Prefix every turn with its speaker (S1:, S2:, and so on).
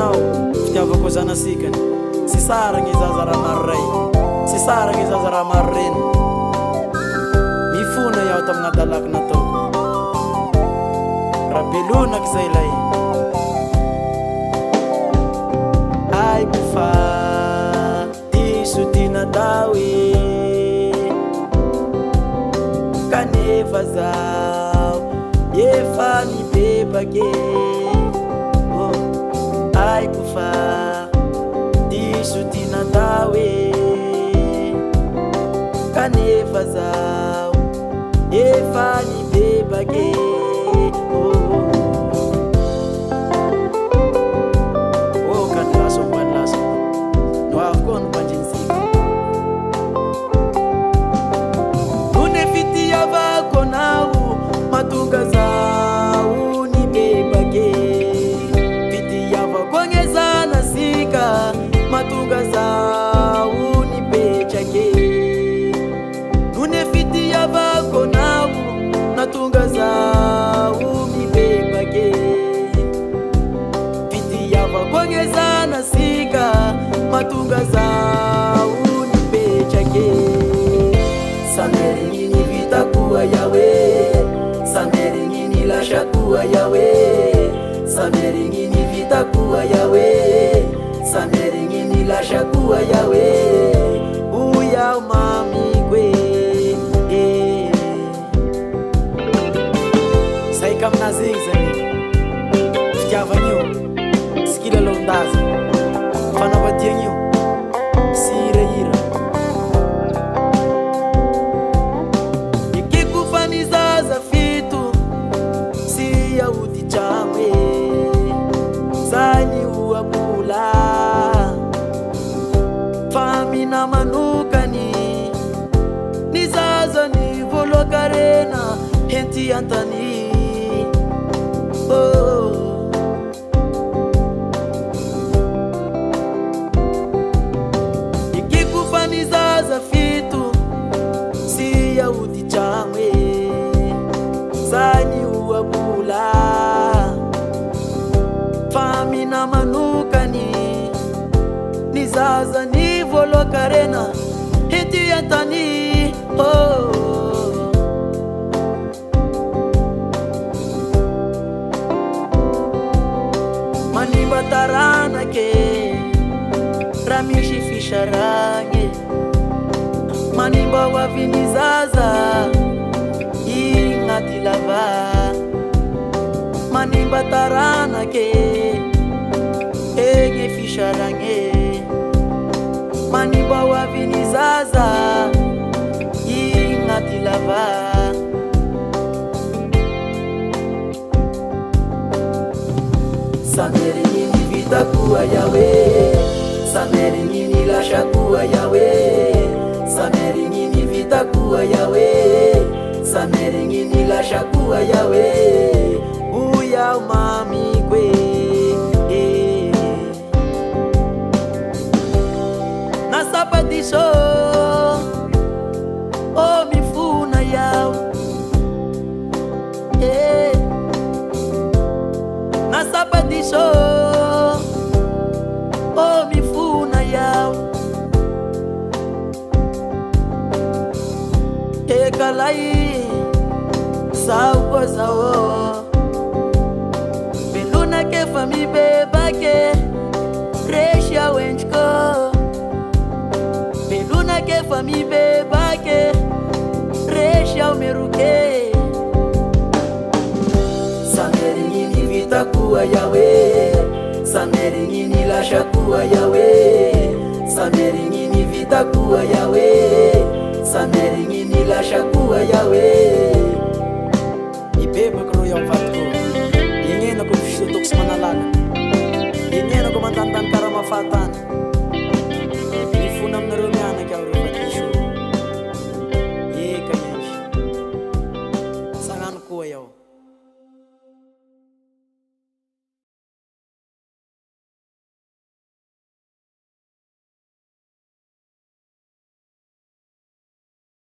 S1: anao fitiavako zanasikany. Sy saragny zaza raha maro ray, sy saragny zaza raha maro reny. Mifona iaho tamina dalaky nataoko, raha belonaky zay lay. Aiko fa diso tinatao kanefa zaho efa nibebake. Aiko fa diso tinatao kanefa zaho efa nibebake. Kanlaso panlaso no avoko no pandrinsika une fitiavako nao matonga zaho nibebake. Fitiavako agezana sika matonga zaho nipetrake. Une fitiavako nao natonga zaho nibebake. Fitiavako agezana sika matunga zaho nipetrake. Sameringini vitakuwa yawe, sameringini lashakuwa yawe, sameringini vitakuwa yawe, sameringini lashakuwa yawe. Uya mami kwe saika mnazigny zany fitiavan'io skila londazy fanavadiagny io sy hirahira. Ekeko fa nizaza fito sy aody tragno zany oabola fa mina manokany nizaza ny voaloakarena henty antany. Ekeko fa nizaza fito sy aody tragno zany oabola fa mina manokany nizaza ny voaloakarena henty antany. Manimba taranake raha misy fisaragny, manimba ho avy ny zaza ignaty lava. Manimba taranake egny fisaragny, manimba ho avy ny zaza ignaty lava. Sameringini vitakuwa yawe, sameringini lashakuwa yawe, sameringini vitakuwa yawe, sameringini lashakuwa yawe. Uya mami kwe nasapatisho o mifuna yao nasapatisho o mifuna yao ekalai sao kwa sao beluna ke fami bebake resha wenchko beluna ke fami bebake resha umeruke. Sameringini vitakuwa yawe, sameringini lashakuwa yawe, sameringini vitakuwa yawe, sameringini lashakuwa yawe. Ibebako ro yaho vatiko, ignenako fisotoko sy manalaga, ignenako mantanitany karaha mahafatany.